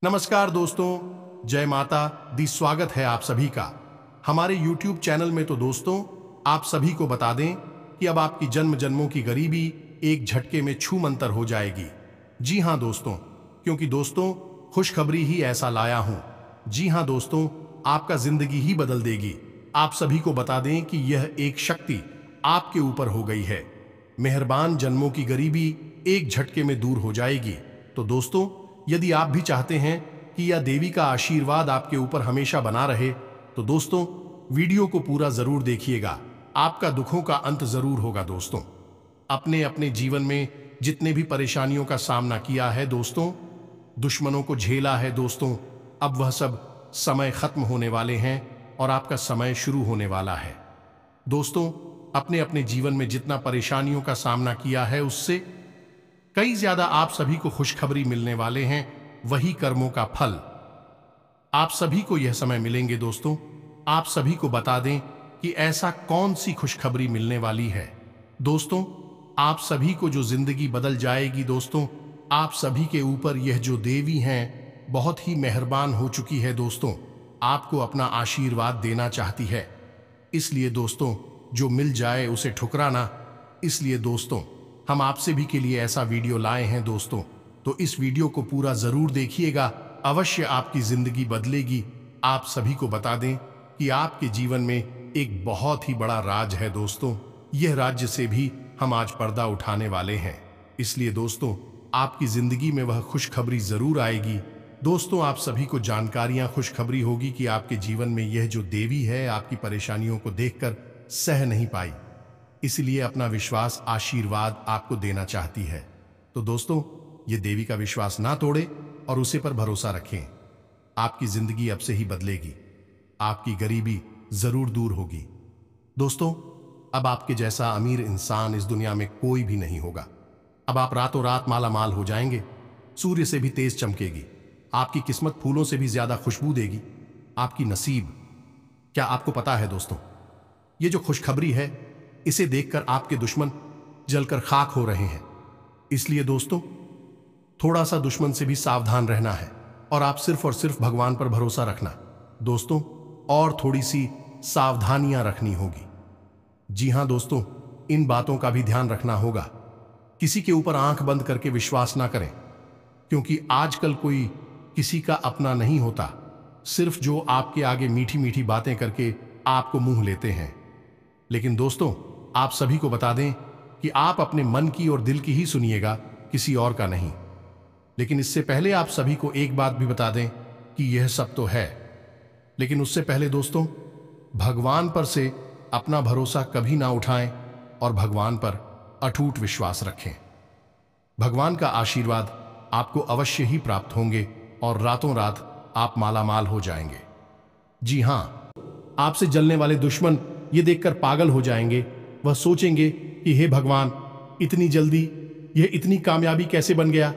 नमस्कार दोस्तों, जय माता दी। स्वागत है आप सभी का हमारे YouTube चैनल में। तो दोस्तों, आप सभी को बता दें कि अब आपकी जन्म जन्मों की गरीबी एक झटके में छू मंतर हो जाएगी। जी हां दोस्तों, क्योंकि दोस्तों खुशखबरी ही ऐसा लाया हूं। जी हां दोस्तों, आपका जिंदगी ही बदल देगी। आप सभी को बता दें कि यह एक शक्ति आपके ऊपर हो गई है। मेहरबान जन्मों की गरीबी एक झटके में दूर हो जाएगी। तो दोस्तों, यदि आप भी चाहते हैं कि यह देवी का आशीर्वाद आपके ऊपर हमेशा बना रहे, तो दोस्तों वीडियो को पूरा जरूर देखिएगा। आपका दुखों का अंत जरूर होगा। दोस्तों, अपने अपने जीवन में जितने भी परेशानियों का सामना किया है दोस्तों, दुश्मनों को झेला है दोस्तों, अब वह सब समय खत्म होने वाले हैं और आपका समय शुरू होने वाला है। दोस्तों, अपने अपने जीवन में जितना परेशानियों का सामना किया है, उससे कई ज्यादा आप सभी को खुशखबरी मिलने वाले हैं। वही कर्मों का फल आप सभी को यह समय मिलेंगे। दोस्तों, आप सभी को बता दें कि ऐसा कौन सी खुशखबरी मिलने वाली है। दोस्तों, आप सभी को जो जिंदगी बदल जाएगी। दोस्तों, आप सभी के ऊपर यह जो देवी हैं बहुत ही मेहरबान हो चुकी है। दोस्तों, आपको अपना आशीर्वाद देना चाहती है। इसलिए दोस्तों, जो मिल जाए उसे ठुकराना। इसलिए दोस्तों, हम आपसे भी के लिए ऐसा वीडियो लाए हैं दोस्तों, तो इस वीडियो को पूरा जरूर देखिएगा। अवश्य आपकी जिंदगी बदलेगी। आप सभी को बता दें कि आपके जीवन में एक बहुत ही बड़ा राज है दोस्तों। यह राज्य से भी हम आज पर्दा उठाने वाले हैं। इसलिए दोस्तों, आपकी जिंदगी में वह खुशखबरी जरूर आएगी। दोस्तों, आप सभी को जानकारियां खुशखबरी होगी कि आपके जीवन में यह जो देवी है आपकी परेशानियों को देखकर सह नहीं पाई, इसलिए अपना विश्वास आशीर्वाद आपको देना चाहती है। तो दोस्तों, ये देवी का विश्वास ना तोड़े और उसे पर भरोसा रखें। आपकी जिंदगी अब से ही बदलेगी। आपकी गरीबी जरूर दूर होगी। दोस्तों, अब आपके जैसा अमीर इंसान इस दुनिया में कोई भी नहीं होगा। अब आप रातों रात माला माल हो जाएंगे। सूर्य से भी तेज चमकेगी। आपकी किस्मत फूलों से भी ज्यादा खुशबू देगी। आपकी नसीब, क्या आपको पता है दोस्तों, ये जो खुशखबरी है इसे देखकर आपके दुश्मन जलकर खाक हो रहे हैं। इसलिए दोस्तों, थोड़ा सा दुश्मन से भी सावधान रहना है और आप सिर्फ और सिर्फ भगवान पर भरोसा रखना। दोस्तों, और थोड़ी सी सावधानियां रखनी होगी। जी हां दोस्तों, इन बातों का भी ध्यान रखना होगा। किसी के ऊपर आंख बंद करके विश्वास ना करें, क्योंकि आजकल कोई किसी का अपना नहीं होता। सिर्फ जो आपके आगे मीठी मीठी बातें करके आपको मुंह लेते हैं। लेकिन दोस्तों, आप सभी को बता दें कि आप अपने मन की और दिल की ही सुनिएगा, किसी और का नहीं। लेकिन इससे पहले आप सभी को एक बात भी बता दें कि यह सब तो है, लेकिन उससे पहले दोस्तों, भगवान पर से अपना भरोसा कभी ना उठाएं और भगवान पर अटूट विश्वास रखें। भगवान का आशीर्वाद आपको अवश्य ही प्राप्त होंगे और रातों रात आप मालामाल हो जाएंगे। जी हां, आपसे जलने वाले दुश्मन ये देखकर पागल हो जाएंगे। वह सोचेंगे कि हे भगवान, इतनी जल्दी यह इतनी कामयाबी कैसे बन गया,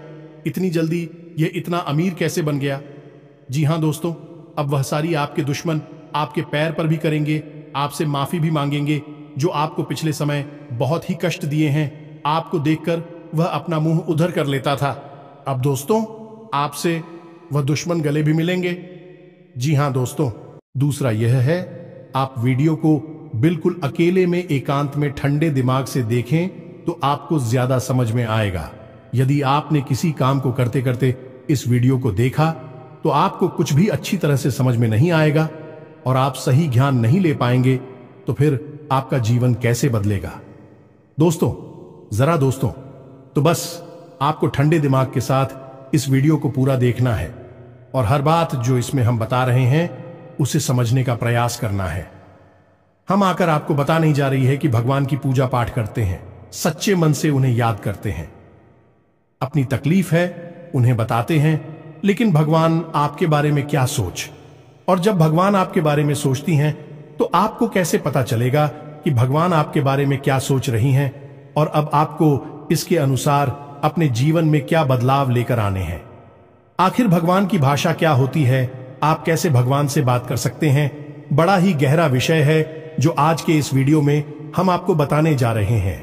इतनी जल्दी यह इतना अमीर कैसे बन गया। जी हां दोस्तों, अब वह सारी आपके दुश्मन आपके पैर पर भी करेंगे, आपसे माफी भी मांगेंगे, जो आपको पिछले समय बहुत ही कष्ट दिए हैं। आपको देखकर वह अपना मुंह उधर कर लेता था। अब दोस्तों, आपसे वह दुश्मन गले भी मिलेंगे। जी हां दोस्तों, दूसरा यह है, आप वीडियो को बिल्कुल अकेले में एकांत में ठंडे दिमाग से देखें तो आपको ज्यादा समझ में आएगा। यदि आपने किसी काम को करते करते इस वीडियो को देखा तो आपको कुछ भी अच्छी तरह से समझ में नहीं आएगा और आप सही ज्ञान नहीं ले पाएंगे, तो फिर आपका जीवन कैसे बदलेगा। दोस्तों, तो बस आपको ठंडे दिमाग के साथ इस वीडियो को पूरा देखना है और हर बात जो इसमें हम बता रहे हैं उसे समझने का प्रयास करना है। हम आकर आपको बता नहीं जा रही है कि भगवान की पूजा पाठ करते हैं, सच्चे मन से उन्हें याद करते हैं, अपनी तकलीफ है उन्हें बताते हैं, लेकिन भगवान आपके बारे में क्या सोच, और जब भगवान आपके बारे में सोचती हैं तो आपको कैसे पता चलेगा कि भगवान आपके बारे में क्या सोच रही हैं और अब आपको इसके अनुसार अपने जीवन में क्या बदलाव लेकर आने हैं। आखिर भगवान की भाषा क्या होती है, आप कैसे भगवान से बात कर सकते हैं, बड़ा ही गहरा विषय है जो आज के इस वीडियो में हम आपको बताने जा रहे हैं।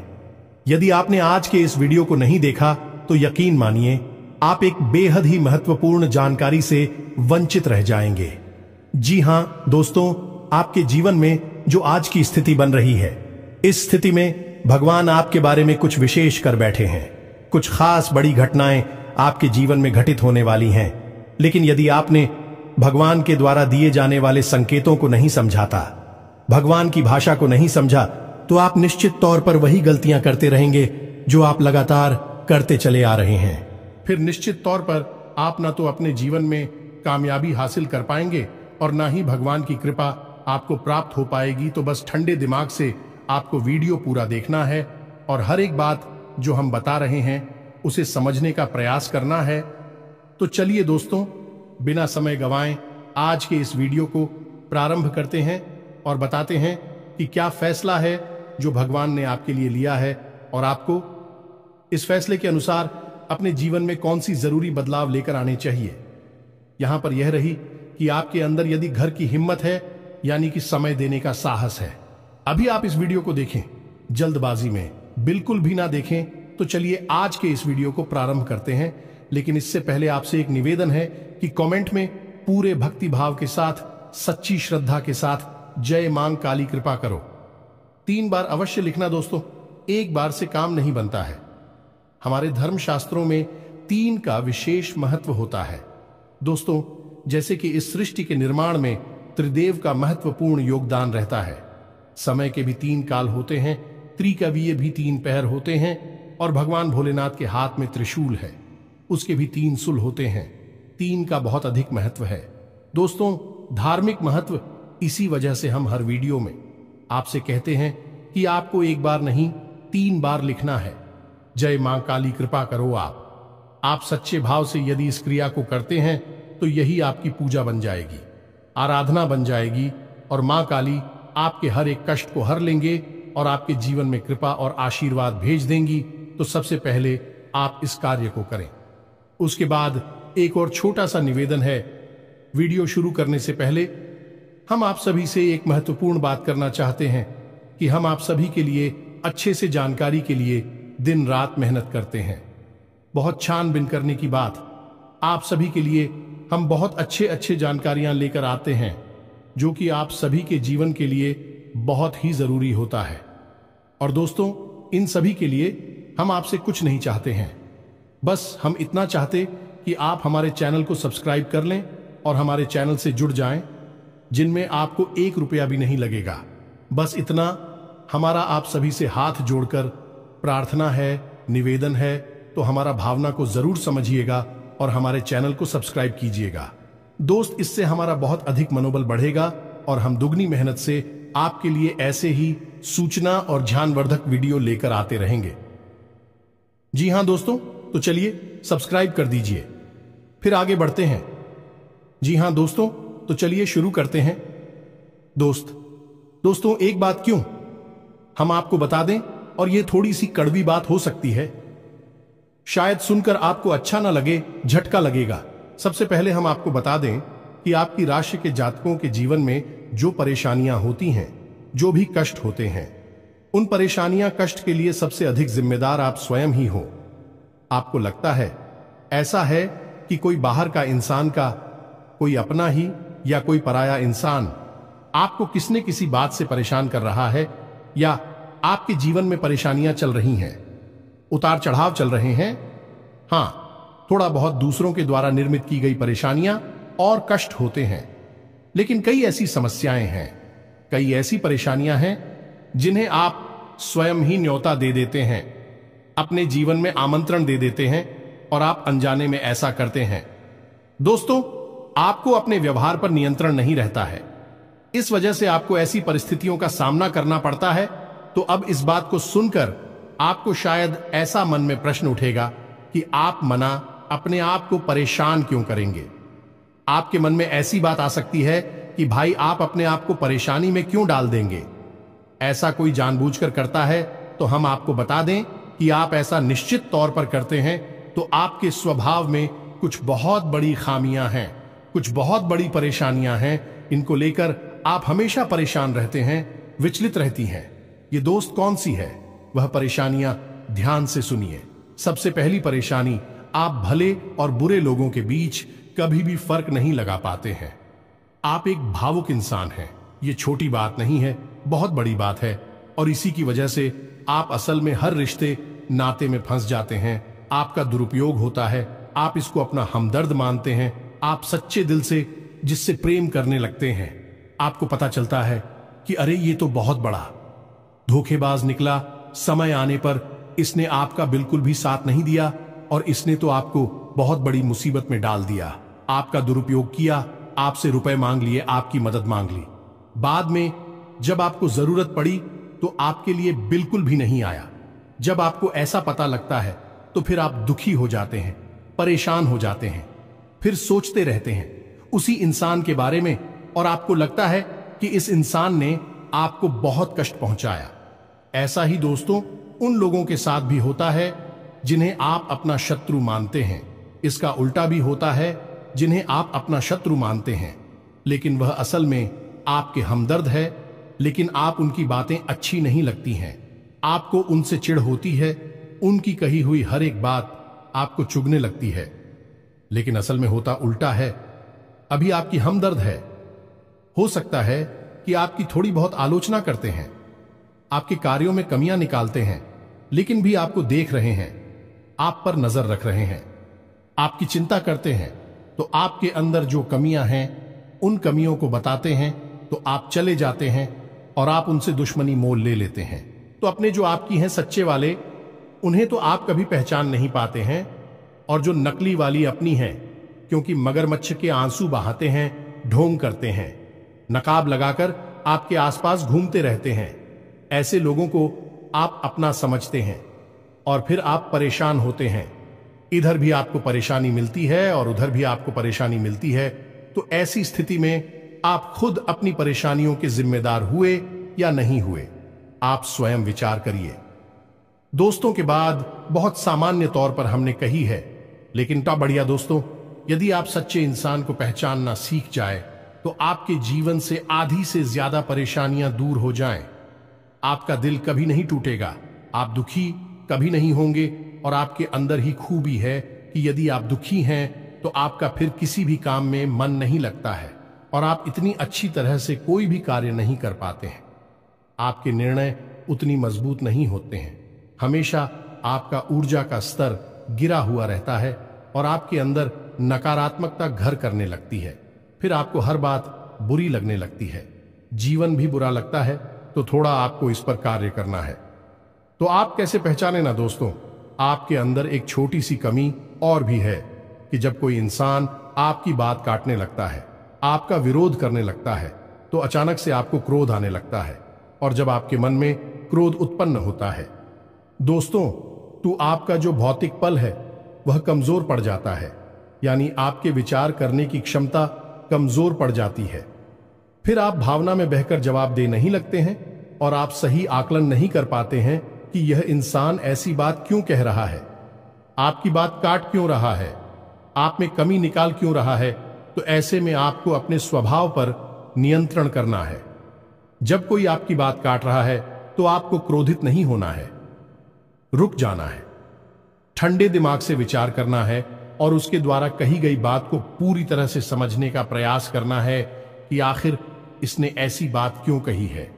यदि आपने आज के इस वीडियो को नहीं देखा तो यकीन मानिए आप एक बेहद ही महत्वपूर्ण जानकारी से वंचित रह जाएंगे। जी हां दोस्तों, आपके जीवन में जो आज की स्थिति बन रही है, इस स्थिति में भगवान आपके बारे में कुछ विशेष कर बैठे हैं। कुछ खास बड़ी घटनाएं आपके जीवन में घटित होने वाली हैं। लेकिन यदि आपने भगवान के द्वारा दिए जाने वाले संकेतों को नहीं समझाता, भगवान की भाषा को नहीं समझा, तो आप निश्चित तौर पर वही गलतियां करते रहेंगे जो आप लगातार करते चले आ रहे हैं। फिर निश्चित तौर पर आप ना तो अपने जीवन में कामयाबी हासिल कर पाएंगे और ना ही भगवान की कृपा आपको प्राप्त हो पाएगी। तो बस ठंडे दिमाग से आपको वीडियो पूरा देखना है और हर एक बात जो हम बता रहे हैं उसे समझने का प्रयास करना है। तो चलिए दोस्तों, बिना समय गंवाए आज के इस वीडियो को प्रारंभ करते हैं और बताते हैं कि क्या फैसला है जो भगवान ने आपके लिए लिया है और आपको इस फैसले के अनुसार अपने जीवन में कौन सी जरूरी बदलाव लेकर आने चाहिए। यहां पर यह रही कि आपके अंदर यदि घर की हिम्मत है, यानी कि समय देने का साहस है। अभी आप इस वीडियो को देखें, जल्दबाजी में बिल्कुल भी ना देखें। तो चलिए आज के इस वीडियो को प्रारंभ करते हैं। लेकिन इससे पहले आपसे एक निवेदन है कि कमेंट में पूरे भक्ति भाव के साथ, सच्ची श्रद्धा के साथ जय मां काली कृपा करो 3 बार अवश्य लिखना दोस्तों। एक बार से काम नहीं बनता है। हमारे धर्म शास्त्रों में 3 का विशेष महत्व होता है दोस्तों। जैसे कि इस सृष्टि के निर्माण में त्रिदेव का महत्वपूर्ण योगदान रहता है। समय के भी 3 काल होते हैं, त्रिकवीय भी 3 पहर होते हैं और भगवान भोलेनाथ के हाथ में त्रिशूल है, उसके भी 3 सुल होते हैं। 3 का बहुत अधिक महत्व है दोस्तों। धार्मिक महत्व, इसी वजह से हम हर वीडियो में आपसे कहते हैं कि आपको एक बार नहीं 3 बार लिखना है, जय मां काली कृपा करो। आप सच्चे भाव से यदि इस क्रिया को करते हैं तो यही आपकी पूजा बन जाएगी, आराधना बन जाएगी और मां काली आपके हर एक कष्ट को हर लेंगे और आपके जीवन में कृपा और आशीर्वाद भेज देंगी। तो सबसे पहले आप इस कार्य को करें। उसके बाद एक और छोटा सा निवेदन है। वीडियो शुरू करने से पहले हम आप सभी से एक महत्वपूर्ण बात करना चाहते हैं कि हम आप सभी के लिए अच्छे से जानकारी के लिए दिन रात मेहनत करते हैं। बहुत छानबीन करने की बात, आप सभी के लिए हम बहुत अच्छे जानकारियां लेकर आते हैं जो कि आप सभी के जीवन के लिए बहुत ही जरूरी होता है। और दोस्तों, इन सभी के लिए हम आपसे कुछ नहीं चाहते हैं, बस हम इतना चाहते कि आप हमारे चैनल को सब्सक्राइब कर लें और हमारे चैनल से जुड़ जाएं, जिनमें आपको 1 रुपया भी नहीं लगेगा। बस इतना हमारा आप सभी से हाथ जोड़कर प्रार्थना है, निवेदन है। तो हमारा भावना को जरूर समझिएगा और हमारे चैनल को सब्सक्राइब कीजिएगा दोस्त। इससे हमारा बहुत अधिक मनोबल बढ़ेगा और हम दुगनी मेहनत से आपके लिए ऐसे ही सूचना और ज्ञानवर्धक वीडियो लेकर आते रहेंगे। जी हां दोस्तों, तो चलिए सब्सक्राइब कर दीजिए, फिर आगे बढ़ते हैं। जी हां दोस्तों, तो चलिए शुरू करते हैं। दोस्तों एक बात क्यों हम आपको बता दें, और यह थोड़ी सी कड़वी बात हो सकती है, शायद सुनकर आपको अच्छा ना लगे, झटका लगेगा। सबसे पहले हम आपको बता दें कि आपकी राशि के जातकों के जीवन में जो परेशानियां होती हैं, जो भी कष्ट होते हैं, उन परेशानियां कष्ट के लिए सबसे अधिक जिम्मेदार आप स्वयं ही हो। आपको लगता है ऐसा है कि कोई बाहर का इंसान का, कोई अपना ही या कोई पराया इंसान आपको किसने किसी बात से परेशान कर रहा है, या आपके जीवन में परेशानियां चल रही हैं, उतार चढ़ाव चल रहे हैं। हां, थोड़ा बहुत दूसरों के द्वारा निर्मित की गई परेशानियां और कष्ट होते हैं। लेकिन कई ऐसी समस्याएं हैं, कई ऐसी परेशानियां हैं जिन्हें आप स्वयं ही न्योता दे देते हैं, अपने जीवन में आमंत्रण दे देते हैं और आप अनजाने में ऐसा करते हैं। दोस्तों, आपको अपने व्यवहार पर नियंत्रण नहीं रहता है, इस वजह से आपको ऐसी परिस्थितियों का सामना करना पड़ता है। तो अब इस बात को सुनकर आपको शायद ऐसा मन में प्रश्न उठेगा कि आप मना अपने आप को परेशान क्यों करेंगे। आपके मन में ऐसी बात आ सकती है कि भाई आप अपने आप को परेशानी में क्यों डाल देंगे। ऐसा कोई जानबूझकर करता है तो हम आपको बता दें कि आप ऐसा निश्चित तौर पर करते हैं तो आपके स्वभाव में कुछ बहुत बड़ी खामियां हैं, कुछ बहुत बड़ी परेशानियां हैं। इनको लेकर आप हमेशा परेशान रहते हैं, विचलित रहती हैं। ये दोस्त कौन सी है वह परेशानियां, ध्यान से सुनिए। सबसे पहली परेशानी आप भले और बुरे लोगों के बीच कभी भी फर्क नहीं लगा पाते हैं। आप एक भावुक इंसान हैं। ये छोटी बात नहीं है, बहुत बड़ी बात है। और इसी की वजह से आप असल में हर रिश्ते नाते में फंस जाते हैं। आपका दुरुपयोग होता है, आप इसको अपना हमदर्द मानते हैं। आप सच्चे दिल से जिससे प्रेम करने लगते हैं, आपको पता चलता है कि अरे ये तो बहुत बड़ा धोखेबाज निकला। समय आने पर इसने आपका बिल्कुल भी साथ नहीं दिया और इसने तो आपको बहुत बड़ी मुसीबत में डाल दिया। आपका दुरुपयोग किया, आपसे रुपए मांग लिए, आपकी मदद मांग ली। बाद में जब आपको जरूरत पड़ी तो आपके लिए बिल्कुल भी नहीं आया। जब आपको ऐसा पता लगता है तो फिर आप दुखी हो जाते हैं, परेशान हो जाते हैं, फिर सोचते रहते हैं उसी इंसान के बारे में और आपको लगता है कि इस इंसान ने आपको बहुत कष्ट पहुंचाया। ऐसा ही दोस्तों उन लोगों के साथ भी होता है जिन्हें आप अपना शत्रु मानते हैं। इसका उल्टा भी होता है, जिन्हें आप अपना शत्रु मानते हैं लेकिन वह असल में आपके हमदर्द है, लेकिन आप उनकी बातें अच्छी नहीं लगती हैं। आपको उनसे चिढ़ होती है, उनकी कही हुई हर एक बात आपको चुभने लगती है। लेकिन असल में होता उल्टा है। अभी आपकी हमदर्द है। हो सकता है कि आपकी थोड़ी बहुत आलोचना करते हैं, आपके कार्यों में कमियां निकालते हैं, लेकिन भी आपको देख रहे हैं, आप पर नजर रख रहे हैं, आपकी चिंता करते हैं। तो आपके अंदर जो कमियां हैं उन कमियों को बताते हैं तो आप चले जाते हैं और आप उनसे दुश्मनी मोल ले लेते हैं। तो अपने जो आपकी हैं सच्चे वाले, उन्हें तो आप कभी पहचान नहीं पाते हैं, और जो नकली वाली अपनी हैं, क्योंकि मगरमच्छ के आंसू बहाते हैं, ढोंग करते हैं, नकाब लगाकर आपके आसपास घूमते रहते हैं, ऐसे लोगों को आप अपना समझते हैं और फिर आप परेशान होते हैं। इधर भी आपको परेशानी मिलती है और उधर भी आपको परेशानी मिलती है। तो ऐसी स्थिति में आप खुद अपनी परेशानियों के जिम्मेदार हुए या नहीं हुए, आप स्वयं विचार करिए। दोस्तों के बाद बहुत सामान्य तौर पर हमने कही है, लेकिन ता बढ़िया दोस्तों, यदि आप सच्चे इंसान को पहचानना सीख जाए तो आपके जीवन से आधी से ज्यादा परेशानियां दूर हो जाएं। आपका दिल कभी नहीं टूटेगा, आप दुखी कभी नहीं होंगे। और आपके अंदर ही खूबी है कि यदि आप दुखी हैं तो आपका फिर किसी भी काम में मन नहीं लगता है और आप इतनी अच्छी तरह से कोई भी कार्य नहीं कर पाते हैं। आपके निर्णय उतनी मजबूत नहीं होते हैं। हमेशा आपका ऊर्जा का स्तर गिरा हुआ रहता है और आपके अंदर नकारात्मकता घर करने लगती है। फिर आपको हर बात बुरी लगने लगती है, जीवन भी बुरा लगता है। तो थोड़ा आपको इस पर कार्य करना है। तो आप कैसे पहचाने ना दोस्तों, आपके अंदर एक छोटी सी कमी और भी है कि जब कोई इंसान आपकी बात काटने लगता है, आपका विरोध करने लगता है, तो अचानक से आपको क्रोध आने लगता है। और जब आपके मन में क्रोध उत्पन्न होता है दोस्तों, तो आपका जो भौतिक पल है वह कमजोर पड़ जाता है, यानी आपके विचार करने की क्षमता कमजोर पड़ जाती है। फिर आप भावना में बहकर जवाब दे नहीं लगते हैं और आप सही आकलन नहीं कर पाते हैं कि यह इंसान ऐसी बात क्यों कह रहा है, आपकी बात काट क्यों रहा है, आप में कमी निकाल क्यों रहा है। तो ऐसे में आपको अपने स्वभाव पर नियंत्रण करना है। जब कोई आपकी बात काट रहा है तो आपको क्रोधित नहीं होना है, रुक जाना है, ठंडे दिमाग से विचार करना है और उसके द्वारा कही गई बात को पूरी तरह से समझने का प्रयास करना है कि आखिर इसने ऐसी बात क्यों कही है।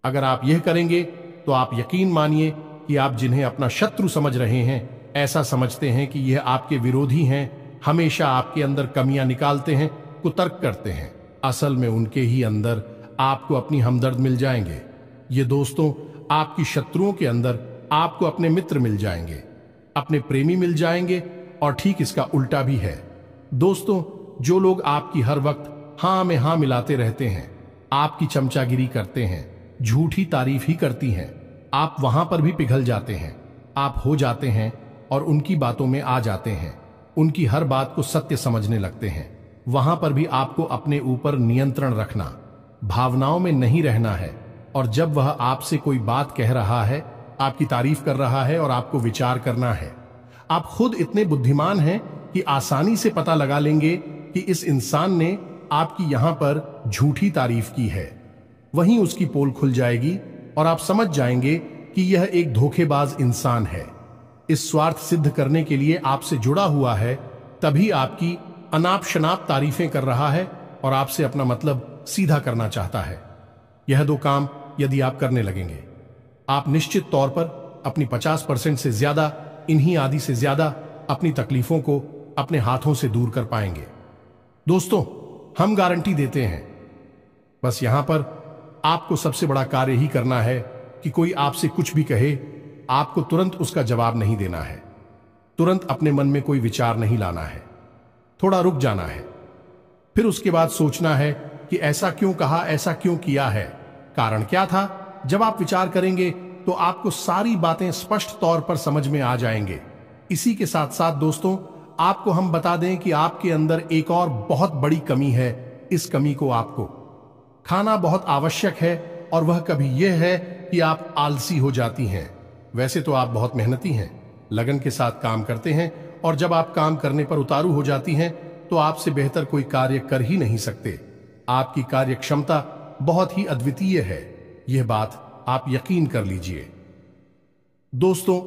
अगर आप यह करेंगे तो आप यकीन मानिए कि आप जिन्हें अपना शत्रु समझ रहे हैं, ऐसा समझते हैं कि यह आपके विरोधी हैं, हमेशा आपके अंदर कमियां निकालते हैं, कुतर्क करते हैं, असल में उनके ही अंदर आपको अपनी हमदर्द मिल जाएंगे। ये दोस्तों, आपकी शत्रुओं के अंदर आपको अपने मित्र मिल जाएंगे, अपने प्रेमी मिल जाएंगे। और ठीक इसका उल्टा भी है दोस्तों। जो लोग आपकी हर वक्त हां में हां मिलाते रहते हैं, आपकी चमचागिरी करते हैं, झूठी तारीफ ही करती हैं, आप वहां पर भी पिघल जाते हैं, आप हो जाते हैं और उनकी बातों में आ जाते हैं, उनकी हर बात को सत्य समझने लगते हैं। वहां पर भी आपको अपने ऊपर नियंत्रण रखना, भावनाओं में नहीं रहना है। और जब वह आपसे कोई बात कह रहा है, आपकी तारीफ कर रहा है और आपको विचार करना है, आप खुद इतने बुद्धिमान हैं कि आसानी से पता लगा लेंगे कि इस इंसान ने आपकी यहां पर झूठी तारीफ की है। वहीं उसकी पोल खुल जाएगी और आप समझ जाएंगे कि यह एक धोखेबाज इंसान है। इस स्वार्थ सिद्ध करने के लिए आपसे जुड़ा हुआ है, तभी आपकी अनाप शनाप तारीफें कर रहा है और आपसे अपना मतलब सीधा करना चाहता है। यह दो काम यदि आप करने लगेंगे, आप निश्चित तौर पर अपनी 50% से ज्यादा, इन्हीं आदि से ज्यादा अपनी तकलीफों को अपने हाथों से दूर कर पाएंगे। दोस्तों, हम गारंटी देते हैं। बस यहां पर आपको सबसे बड़ा कार्य ही करना है कि कोई आपसे कुछ भी कहे, आपको तुरंत उसका जवाब नहीं देना है, तुरंत अपने मन में कोई विचार नहीं लाना है, थोड़ा रुक जाना है, फिर उसके बाद सोचना है कि ऐसा क्यों कहा, ऐसा क्यों किया है, कारण क्या था। जब आप विचार करेंगे तो आपको सारी बातें स्पष्ट तौर पर समझ में आ जाएंगे। इसी के साथ साथ दोस्तों, आपको हम बता दें कि आपके अंदर एक और बहुत बड़ी कमी है। इस कमी को आपको खाना बहुत आवश्यक है, और वह कभी यह है कि आप आलसी हो जाती हैं। वैसे तो आप बहुत मेहनती हैं, लगन के साथ काम करते हैं, और जब आप काम करने पर उतारू हो जाती हैं तो आपसे बेहतर कोई कार्य कर ही नहीं सकते। आपकी कार्य क्षमता बहुत ही अद्वितीय है, यह बात आप यकीन कर लीजिए दोस्तों।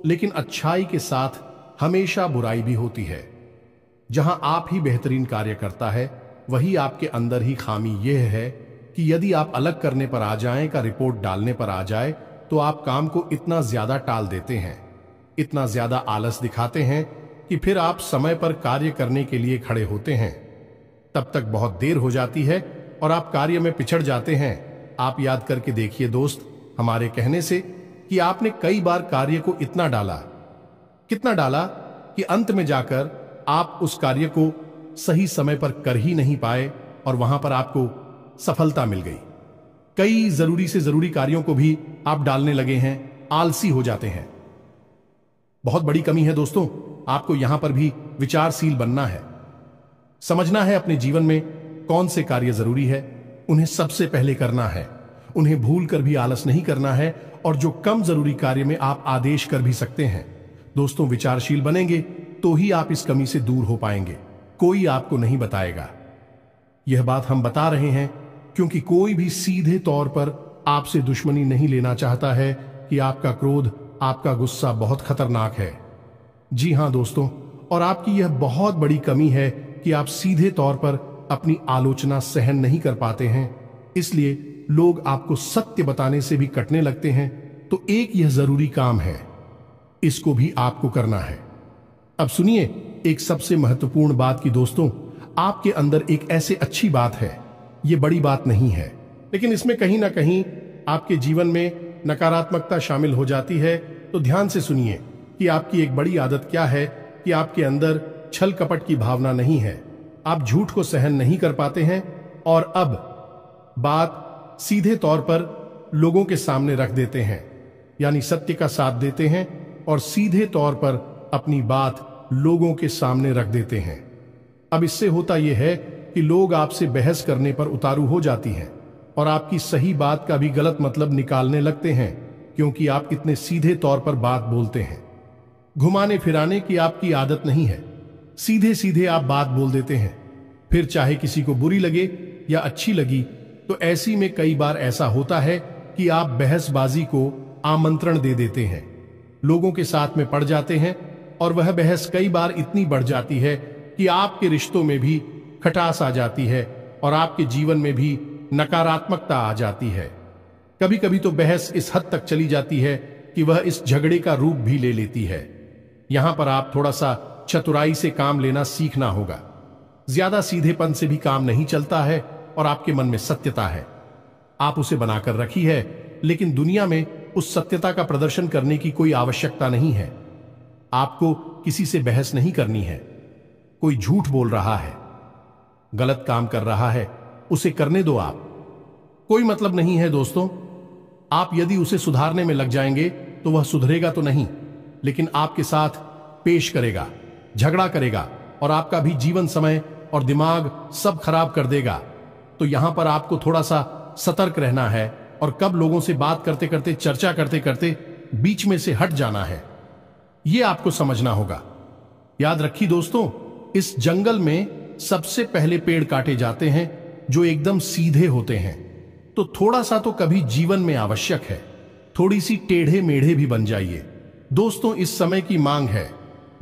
लेकिन अच्छाई के साथ हमेशा बुराई भी होती है। जहां आप ही बेहतरीन कार्य करता है, वही आपके अंदर ही खामी यह है कि यदि आप अलग करने पर आ जाएं, का रिपोर्ट डालने पर आ जाए, तो आप काम को इतना ज्यादा टाल देते हैं, इतना ज्यादा आलस दिखाते हैं कि फिर आप समय पर कार्य करने के लिए खड़े होते हैं, तब तक बहुत देर हो जाती है और आप कार्य में पिछड़ जाते हैं। आप याद करके देखिए दोस्त, हमारे कहने से कि आपने कई बार कार्य को इतना डाला, कितना डाला कि अंत में जाकर आप उस कार्य को सही समय पर कर ही नहीं पाए और वहां पर आपको सफलता मिल गई। कई जरूरी से जरूरी कार्यों को भी आप डालने लगे हैं, आलसी हो जाते हैं। बहुत बड़ी कमी है दोस्तों। आपको यहां पर भी विचारशील बनना है, समझना है अपने जीवन में कौन से कार्य जरूरी है, उन्हें सबसे पहले करना है, उन्हें भूल कर भी आलस नहीं करना है, और जो कम जरूरी कार्य में आप आदेश कर भी सकते हैं। दोस्तों, विचारशील बनेंगे तो ही आप इस कमी से दूर हो पाएंगे, कोई आपको नहीं बताएगा। यह बात हम बता रहे हैं क्योंकि कोई भी सीधे तौर पर आपसे दुश्मनी नहीं लेना चाहता है कि आपका क्रोध, आपका गुस्सा बहुत खतरनाक है। जी हां दोस्तों, और आपकी यह बहुत बड़ी कमी है कि आप सीधे तौर पर अपनी आलोचना सहन नहीं कर पाते हैं, इसलिए लोग आपको सत्य बताने से भी कटने लगते हैं। तो एक यह जरूरी काम है, इसको भी आपको करना है। अब सुनिए एक सबसे महत्वपूर्ण बात की दोस्तों, आपके अंदर एक ऐसे अच्छी बात है, यह बड़ी बात नहीं है, लेकिन इसमें कहीं ना कहीं आपके जीवन में नकारात्मकता शामिल हो जाती है। तो ध्यान से सुनिए कि आपकी एक बड़ी आदत क्या है कि आपके अंदर छल कपट की भावना नहीं है, आप झूठ को सहन नहीं कर पाते हैं, और अब बात सीधे तौर पर लोगों के सामने रख देते हैं, यानी सत्य का साथ देते हैं और सीधे तौर पर अपनी बात लोगों के सामने रख देते हैं। अब इससे होता यह है कि लोग आपसे बहस करने पर उतारू हो जाती हैं और आपकी सही बात का भी गलत मतलब निकालने लगते हैं, क्योंकि आप इतने सीधे तौर पर बात बोलते हैं। घुमाने फिराने की आपकी आदत नहीं है, सीधे सीधे आप बात बोल देते हैं, फिर चाहे किसी को बुरी लगे या अच्छी लगी। तो ऐसी में कई बार ऐसा होता है कि आप बहसबाजी को आमंत्रण दे देते हैं, लोगों के साथ में पड़ जाते हैं, और वह बहस कई बार इतनी बढ़ जाती है कि आपके रिश्तों में भी खटास आ जाती है और आपके जीवन में भी नकारात्मकता आ जाती है। कभी कभी तो बहस इस हद तक चली जाती है कि वह इस झगड़े का रूप भी ले लेती है। यहां पर आप थोड़ा सा चतुराई से काम लेना सीखना होगा। ज्यादा सीधेपन से भी काम नहीं चलता है, और आपके मन में सत्यता है, आप उसे बनाकर रखी है, लेकिन दुनिया में उस सत्यता का प्रदर्शन करने की कोई आवश्यकता नहीं है। आपको किसी से बहस नहीं करनी है। कोई झूठ बोल रहा है, गलत काम कर रहा है, उसे करने दो आप, कोई मतलब नहीं है दोस्तों। आप यदि उसे सुधारने में लग जाएंगे तो वह सुधरेगा तो नहीं, लेकिन आपके साथ पेश करेगा, झगड़ा करेगा, और आपका भी जीवन समय और दिमाग सब खराब कर देगा। तो यहां पर आपको थोड़ा सा सतर्क रहना है, और कब लोगों से बात करते करते, चर्चा करते करते बीच में से हट जाना है, यह आपको समझना होगा। याद रखिए दोस्तों, इस जंगल में सबसे पहले पेड़ काटे जाते हैं जो एकदम सीधे होते हैं। तो थोड़ा सा तो कभी जीवन में आवश्यक है, थोड़ी सी टेढ़े मेढ़े भी बन जाइए। दोस्तों, इस समय की मांग है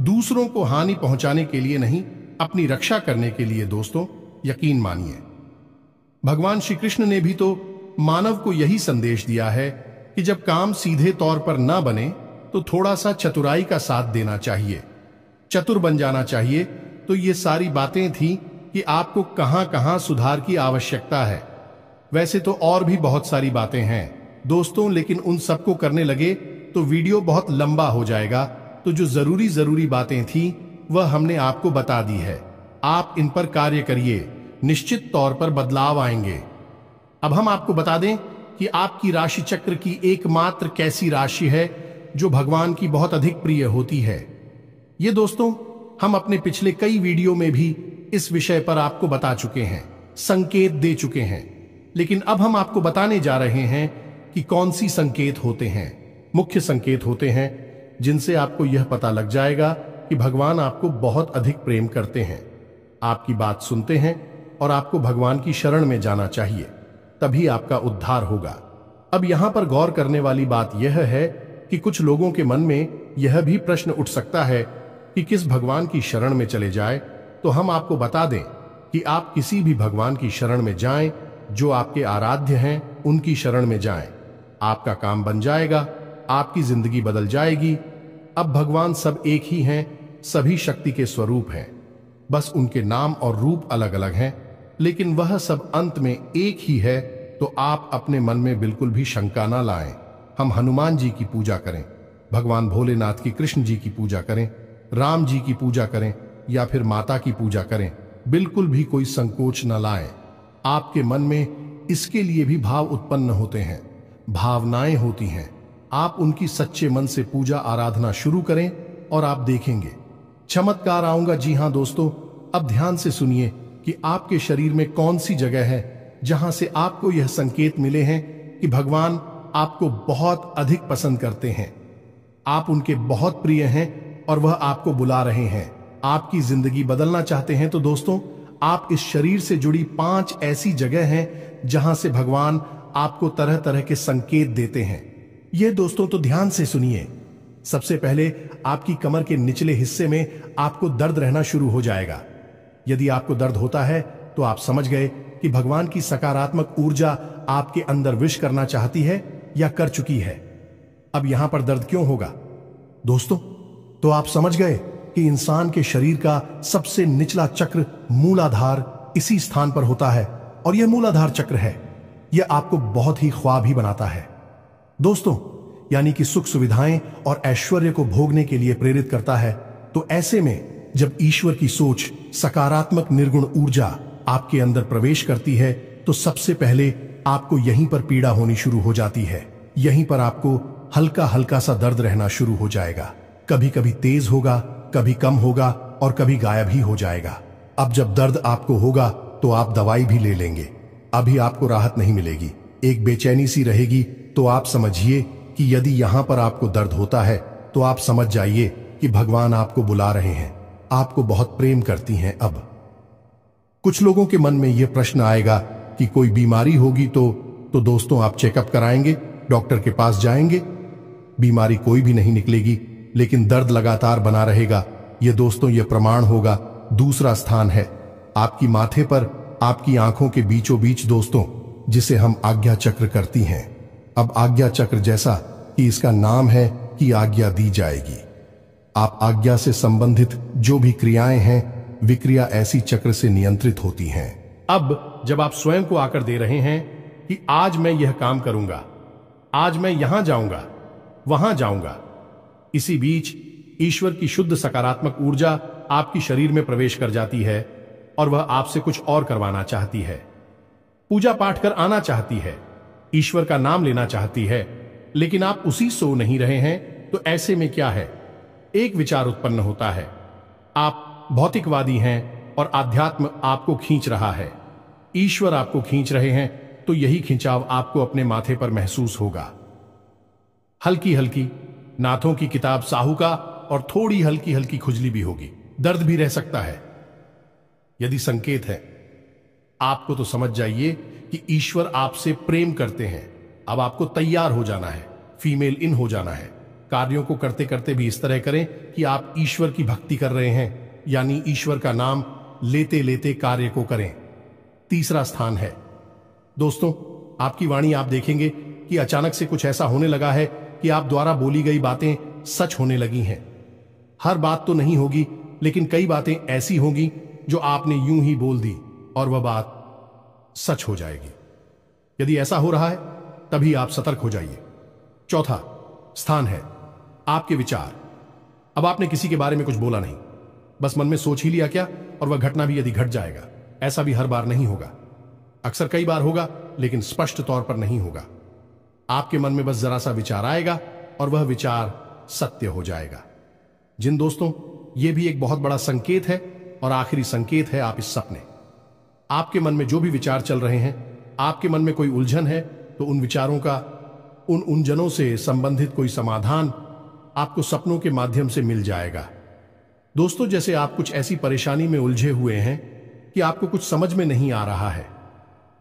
दूसरों को हानि पहुंचाने के लिए नहीं, अपनी रक्षा करने के लिए। दोस्तों, यकीन मानिए, भगवान श्री कृष्ण ने भी तो मानव को यही संदेश दिया है कि जब काम सीधे तौर पर ना बने तो थोड़ा सा चतुराई का साथ देना चाहिए, चतुर बन जाना चाहिए। तो ये सारी बातें थी कि आपको कहां कहां सुधार की आवश्यकता है। वैसे तो और भी बहुत सारी बातें हैं दोस्तों, लेकिन उन सबको करने लगे तो वीडियो बहुत लंबा हो जाएगा। तो जो जरूरी बातें थी वह हमने आपको बता दी है। आप इन पर कार्य करिए, निश्चित तौर पर बदलाव आएंगे। अब हम आपको बता दें कि आपकी राशि चक्र की एकमात्र कैसी राशि है जो भगवान की बहुत अधिक प्रिय होती है। ये दोस्तों, हम अपने पिछले कई वीडियो में भी इस विषय पर आपको बता चुके हैं, संकेत दे चुके हैं। लेकिन अब हम आपको बताने जा रहे हैं कि कौन सी संकेत होते हैं, मुख्य संकेत होते हैं, जिनसे आपको यह पता लग जाएगा कि भगवान आपको बहुत अधिक प्रेम करते हैं, आपकी बात सुनते हैं और आपको भगवान की शरण में जाना चाहिए, तभी आपका उद्धार होगा। अब यहां पर गौर करने वाली बात यह है कि कुछ लोगों के मन में यह भी प्रश्न उठ सकता है कि किस भगवान की शरण में चले जाए। तो हम आपको बता दें कि आप किसी भी भगवान की शरण में जाएं, जो आपके आराध्य हैं उनकी शरण में जाएं। आपका काम बन जाएगा, आपकी जिंदगी बदल जाएगी। अब भगवान सब एक ही हैं, सभी शक्ति के स्वरूप हैं, बस उनके नाम और रूप अलग अलग हैं, लेकिन वह सब अंत में एक ही है। तो आप अपने मन में बिल्कुल भी शंका ना लाएं। हम हनुमान जी की पूजा करें, भगवान भोलेनाथ की, कृष्ण जी की पूजा करें, राम जी की पूजा करें या फिर माता की पूजा करें, बिल्कुल भी कोई संकोच न लाएं। आपके मन में इसके लिए भी भाव उत्पन्न होते हैं, भावनाएं होती हैं। आप उनकी सच्चे मन से पूजा आराधना शुरू करें और आप देखेंगे चमत्कार आऊंगा। जी हां दोस्तों, अब ध्यान से सुनिए कि आपके शरीर में कौन सी जगह है जहां से आपको यह संकेत मिले हैं कि भगवान आपको बहुत अधिक पसंद करते हैं, आप उनके बहुत प्रिय हैं और वह आपको बुला रहे हैं। आपकी जिंदगी बदलना चाहते हैं तो दोस्तों, आप इस शरीर से जुड़ी 5 ऐसी जगह हैं जहां से भगवान आपको तरह तरह के संकेत देते हैं। ये दोस्तों तो ध्यान से सुनिए। सबसे पहले आपकी कमर के निचले हिस्से में आपको दर्द रहना शुरू हो जाएगा। यदि आपको दर्द होता है तो आप समझ गए कि भगवान की सकारात्मक ऊर्जा आपके अंदर विश करना चाहती है या कर चुकी है। अब यहां पर दर्द क्यों होगा दोस्तों? तो आप समझ गए कि इंसान के शरीर का सबसे निचला चक्र मूलाधार इसी स्थान पर होता है और यह मूलाधार चक्र है, यह आपको बहुत ही ख्वाब बनाता है दोस्तों, यानी कि सुख सुविधाएं और ऐश्वर्य को भोगने के लिए प्रेरित करता है। तो ऐसे में जब ईश्वर की सोच, सकारात्मक निर्गुण ऊर्जा आपके अंदर प्रवेश करती है तो सबसे पहले आपको यहीं पर पीड़ा होनी शुरू हो जाती है। यहीं पर आपको हल्का हल्का सा दर्द रहना शुरू हो जाएगा, कभी कभी तेज होगा, कभी कम होगा और कभी गायब ही हो जाएगा। अब जब दर्द आपको होगा तो आप दवाई भी ले लेंगे, अभी आपको राहत नहीं मिलेगी, एक बेचैनी सी रहेगी। तो आप समझिए कि यदि यहां पर आपको दर्द होता है तो आप समझ जाइए कि भगवान आपको बुला रहे हैं, आपको बहुत प्रेम करती हैं। अब कुछ लोगों के मन में यह प्रश्न आएगा कि कोई बीमारी होगी तो दोस्तों आप चेकअप कराएंगे, डॉक्टर के पास जाएंगे, बीमारी कोई भी नहीं निकलेगी, लेकिन दर्द लगातार बना रहेगा। यह दोस्तों यह प्रमाण होगा। दूसरा स्थान है आपकी माथे पर, आपकी आंखों के बीचों बीच दोस्तों, जिसे हम आज्ञा चक्र करती हैं। अब आज्ञा चक्र जैसा कि इसका नाम है कि आज्ञा दी जाएगी। आप आज्ञा से संबंधित जो भी क्रियाएं हैं, विक्रिया ऐसी चक्र से नियंत्रित होती हैं। अब जब आप स्वयं को आकर दे रहे हैं कि आज मैं यह काम करूंगा, आज मैं यहां जाऊंगा, वहां जाऊंगा, इसी बीच ईश्वर की शुद्ध सकारात्मक ऊर्जा आपकी शरीर में प्रवेश कर जाती है और वह आपसे कुछ और करवाना चाहती है, पूजा पाठ कर आना चाहती है, ईश्वर का नाम लेना चाहती है, लेकिन आप उसी सो नहीं रहे हैं। तो ऐसे में क्या है, एक विचार उत्पन्न होता है, आप भौतिकवादी हैं और आध्यात्म आपको खींच रहा है, ईश्वर आपको खींच रहे हैं, तो यही खिंचाव आपको अपने माथे पर महसूस होगा। हल्की हल्की नाथों की किताब साहू का और थोड़ी हल्की हल्की खुजली भी होगी, दर्द भी रह सकता है। यदि संकेत है आपको तो समझ जाइए कि ईश्वर आपसे प्रेम करते हैं। अब आपको तैयार हो जाना है, फीमेल इन हो जाना है। कार्यों को करते करते भी इस तरह करें कि आप ईश्वर की भक्ति कर रहे हैं, यानी ईश्वर का नाम लेते लेते कार्य को करें। तीसरा स्थान है दोस्तों, आपकी वाणी आप देखेंगे कि अचानक से कुछ ऐसा होने लगा है कि आप द्वारा बोली गई बातें सच होने लगी हैं। हर बात तो नहीं होगी, लेकिन कई बातें ऐसी होंगी जो आपने यूं ही बोल दी और वह बात सच हो जाएगी। यदि ऐसा हो रहा है तभी आप सतर्क हो जाइए। चौथा स्थान है आपके विचार। अब आपने किसी के बारे में कुछ बोला नहीं, बस मन में सोच ही लिया क्या, और वह घटना भी यदि घट जाएगा। ऐसा भी हर बार नहीं होगा, अक्सर कई बार होगा, लेकिन स्पष्ट तौर पर नहीं होगा। आपके मन में बस जरा सा विचार आएगा और वह विचार सत्य हो जाएगा। जिन दोस्तों, यह भी एक बहुत बड़ा संकेत है और आखिरी संकेत है आप इस सपने। आपके मन में जो भी विचार चल रहे हैं, आपके मन में कोई उलझन है, तो उन विचारों का, उन उलझनों से संबंधित कोई समाधान आपको सपनों के माध्यम से मिल जाएगा। दोस्तों, जैसे आप कुछ ऐसी परेशानी में उलझे हुए हैं कि आपको कुछ समझ में नहीं आ रहा है,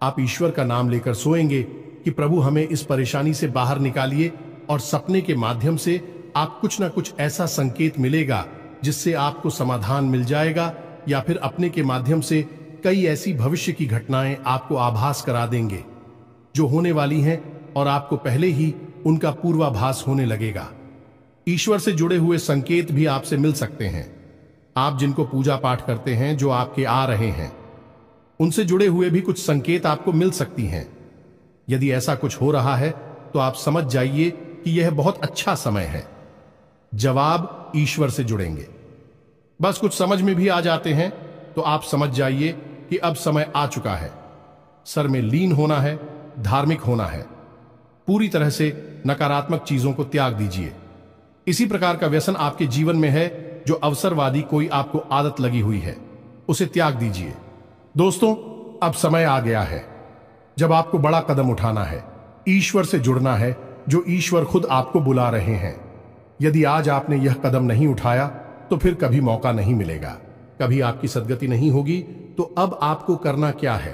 आप ईश्वर का नाम लेकर सोएंगे कि प्रभु हमें इस परेशानी से बाहर निकालिए, और सपने के माध्यम से आप कुछ ना कुछ ऐसा संकेत मिलेगा जिससे आपको समाधान मिल जाएगा, या फिर अपने के माध्यम से कई ऐसी भविष्य की घटनाएं आपको आभास करा देंगे जो होने वाली हैं, और आपको पहले ही उनका पूर्वाभास होने लगेगा। ईश्वर से जुड़े हुए संकेत भी आपसे मिल सकते हैं। आप जिनको पूजा पाठ करते हैं, जो आपके आ रहे हैं, उनसे जुड़े हुए भी कुछ संकेत आपको मिल सकती हैं। यदि ऐसा कुछ हो रहा है तो आप समझ जाइए कि यह बहुत अच्छा समय है। जवाब ईश्वर से जुड़ेंगे। बस कुछ समझ में भी आ जाते हैं तो आप समझ जाइए कि अब समय आ चुका है। सर में लीन होना है, धार्मिक होना है। पूरी तरह से नकारात्मक चीजों को त्याग दीजिए। इसी प्रकार का व्यसन आपके जीवन में है जो अवसरवादी कोई आपको आदत लगी हुई है, उसे त्याग दीजिए। दोस्तों, अब समय आ गया है जब आपको बड़ा कदम उठाना है, ईश्वर से जुड़ना है, जो ईश्वर खुद आपको बुला रहे हैं। यदि आज आपने यह कदम नहीं उठाया तो फिर कभी मौका नहीं मिलेगा, कभी आपकी सद्गति नहीं होगी। तो अब आपको करना क्या है?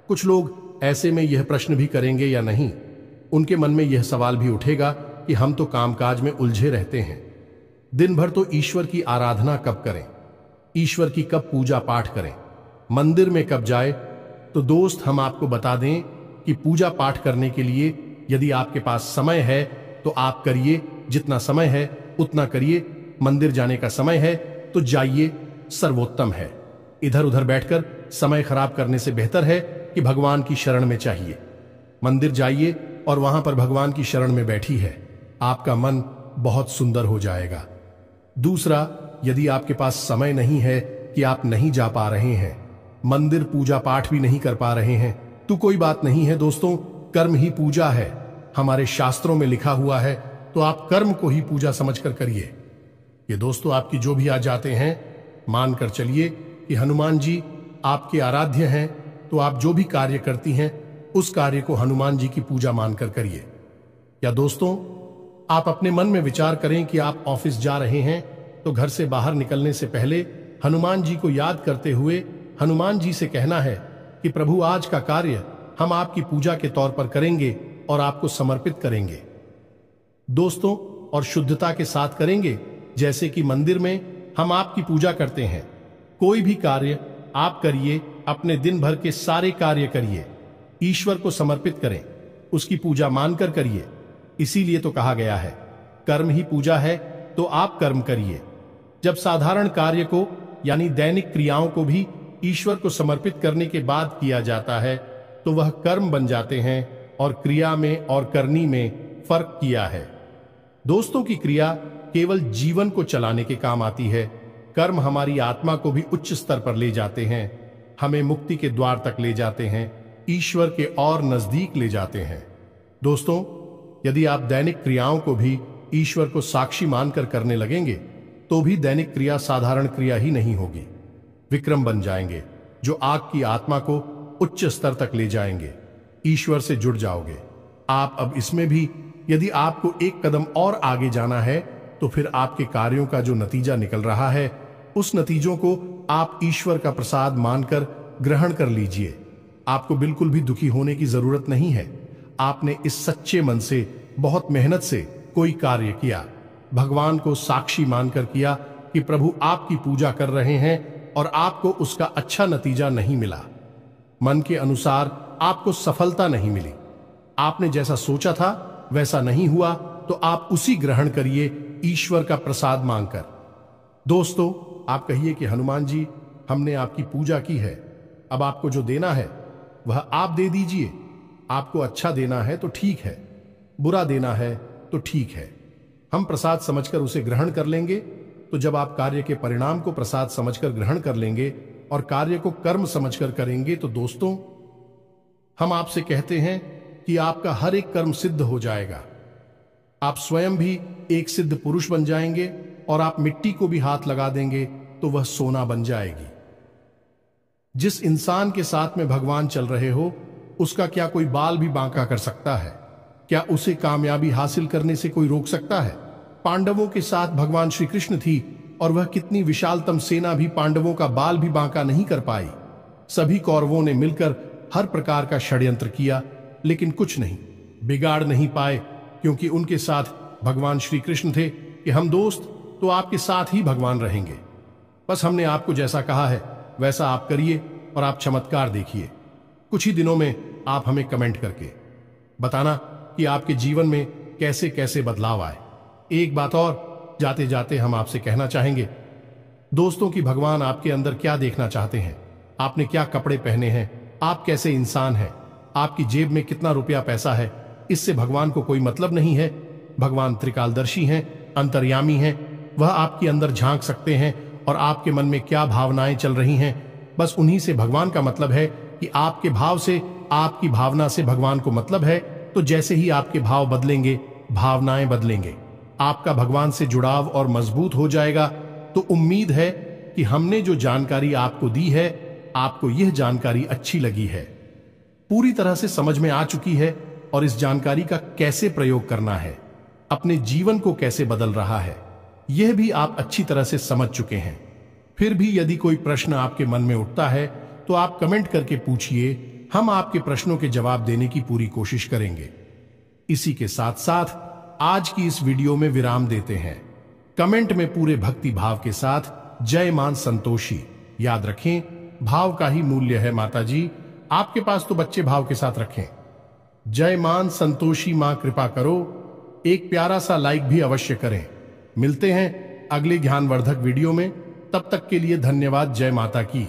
कुछ लोग ऐसे में यह प्रश्न भी करेंगे या नहीं, उनके मन में यह सवाल भी उठेगा कि हम तो कामकाज में उलझे रहते हैं, दिन भर तो ईश्वर की आराधना कब करें, ईश्वर की कब पूजा पाठ करें, मंदिर में कब जाए। तो दोस्त, हम आपको बता दें कि पूजा पाठ करने के लिए यदि आपके पास समय है तो आप करिए, जितना समय है उतना करिए। मंदिर जाने का समय है तो जाइए, सर्वोत्तम है। इधर उधर बैठकर समय खराब करने से बेहतर है कि भगवान की शरण में चाहिए। मंदिर जाइए और वहां पर भगवान की शरण में बैठी है, आपका मन बहुत सुंदर हो जाएगा। दूसरा, यदि आपके पास समय नहीं है कि आप नहीं जा पा रहे हैं, मंदिर पूजा पाठ भी नहीं कर पा रहे हैं, तो कोई बात नहीं है दोस्तों, कर्म ही पूजा है। हमारे शास्त्रों में लिखा हुआ है, तो आप कर्म को ही पूजा समझकर करिए। ये दोस्तों, आपकी जो भी आ जाते हैं, मानकर चलिए कि हनुमान जी आपके आराध्य हैं, तो आप जो भी कार्य करती हैं उस कार्य को हनुमान जी की पूजा मानकर करिए। या दोस्तों, आप अपने मन में विचार करें कि आप ऑफिस जा रहे हैं, तो घर से बाहर निकलने से पहले हनुमान जी को याद करते हुए हनुमान जी से कहना है कि प्रभु, आज का कार्य हम आपकी पूजा के तौर पर करेंगे और आपको समर्पित करेंगे दोस्तों, और शुद्धता के साथ करेंगे, जैसे कि मंदिर में हम आपकी पूजा करते हैं। कोई भी कार्य आप करिए, अपने दिन भर के सारे कार्य करिए, ईश्वर को समर्पित करें, उसकी पूजा मानकर करिए। इसीलिए तो कहा गया है, कर्म ही पूजा है, तो आप कर्म करिए। जब साधारण कार्य को यानी दैनिक क्रियाओं को भी ईश्वर को समर्पित करने के बाद किया जाता है, तो वह कर्म बन जाते हैं, और क्रिया में और करनी में फर्क किया है। दोस्तों, की क्रिया केवल जीवन को चलाने के काम आती है, कर्म हमारी आत्मा को भी उच्च स्तर पर ले जाते हैं, हमें मुक्ति के द्वार तक ले जाते हैं, ईश्वर के और नजदीक ले जाते हैं। दोस्तों, यदि आप दैनिक क्रियाओं को भी ईश्वर को साक्षी मानकर करने लगेंगे, तो भी दैनिक क्रिया साधारण क्रिया ही नहीं होगी, विक्रम बन जाएंगे, जो आग की आत्मा को उच्च स्तर तक ले जाएंगे। ईश्वर से जुड़ जाओगे आप। अब इसमें भी यदि आपको एक कदम और आगे जाना है, तो फिर आपके कार्यों का जो नतीजा निकल रहा है, उस नतीजों को आप ईश्वर का प्रसाद मानकर ग्रहण कर लीजिए। आपको बिल्कुल भी दुखी होने की जरूरत नहीं है। आपने इस सच्चे मन से, बहुत मेहनत से कोई कार्य किया, भगवान को साक्षी मानकर किया कि प्रभु आपकी पूजा कर रहे हैं और आपको उसका अच्छा नतीजा नहीं मिला, मन के अनुसार आपको सफलता नहीं मिली, आपने जैसा सोचा था वैसा नहीं हुआ, तो आप उसी ग्रहण करिए ईश्वर का प्रसाद मांगकर। दोस्तों, आप कहिए कि हनुमान जी, हमने आपकी पूजा की है, अब आपको जो देना है वह आप दे दीजिए। आपको अच्छा देना है तो ठीक है, बुरा देना है तो ठीक है, हम प्रसाद समझकर उसे ग्रहण कर लेंगे। तो जब आप कार्य के परिणाम को प्रसाद समझकर ग्रहण कर लेंगे और कार्य को कर्म समझकर करेंगे, तो दोस्तों, हम आपसे कहते हैं कि आपका हर एक कर्म सिद्ध हो जाएगा। आप स्वयं भी एक सिद्ध पुरुष बन जाएंगे और आप मिट्टी को भी हाथ लगा देंगे तो वह सोना बन जाएगी। जिस इंसान के साथ में भगवान चल रहे हो, उसका क्या कोई बाल भी बांका कर सकता है? क्या उसे कामयाबी हासिल करने से कोई रोक सकता है? पांडवों के साथ भगवान श्री कृष्ण थी और वह कितनी विशालतम सेना भी पांडवों का बाल भी बांका नहीं कर पाई। सभी कौरवों ने मिलकर हर प्रकार का षड्यंत्र किया, लेकिन कुछ नहीं बिगाड़ नहीं पाए, क्योंकि उनके साथ भगवान श्री कृष्ण थे कि हम दोस्त तो आपके साथ ही भगवान रहेंगे। बस हमने आपको जैसा कहा है वैसा आप करिए और आप चमत्कार देखिए। कुछ ही दिनों में आप हमें कमेंट करके बताना कि आपके जीवन में कैसे कैसे बदलाव आए। एक बात और जाते जाते हम आपसे कहना चाहेंगे दोस्तों कि भगवान आपके अंदर क्या देखना चाहते हैं, आपने क्या कपड़े पहने हैं, आप कैसे इंसान हैं, आपकी जेब में कितना रुपया पैसा है, इससे भगवान को कोई मतलब नहीं है। भगवान त्रिकालदर्शी हैं, अंतर्यामी हैं, वह आपके अंदर झांक सकते हैं और आपके मन में क्या भावनाएं चल रही हैं, बस उन्हीं से भगवान का मतलब है कि आपके भाव से, आपकी भावना से भगवान को मतलब है। तो जैसे ही आपके भाव बदलेंगे, भावनाएं बदलेंगे, आपका भगवान से जुड़ाव और मजबूत हो जाएगा। तो उम्मीद है कि हमने जो जानकारी आपको दी है, आपको यह जानकारी अच्छी लगी है, पूरी तरह से समझ में आ चुकी है और इस जानकारी का कैसे प्रयोग करना है, अपने जीवन को कैसे बदल रहा है, यह भी आप अच्छी तरह से समझ चुके हैं। फिर भी यदि कोई प्रश्न आपके मन में उठता है तो आप कमेंट करके पूछिए, हम आपके प्रश्नों के जवाब देने की पूरी कोशिश करेंगे। इसी के साथ साथ आज की इस वीडियो में विराम देते हैं। कमेंट में पूरे भक्ति भाव के साथ जय मां संतोषी याद रखें, भाव का ही मूल्य है माता जी, आपके पास तो बच्चे भाव के साथ रखें। जय मां संतोषी मां कृपा करो, एक प्यारा सा लाइक भी अवश्य करें। मिलते हैं अगले ज्ञानवर्धक वीडियो में, तब तक के लिए धन्यवाद। जय माता की।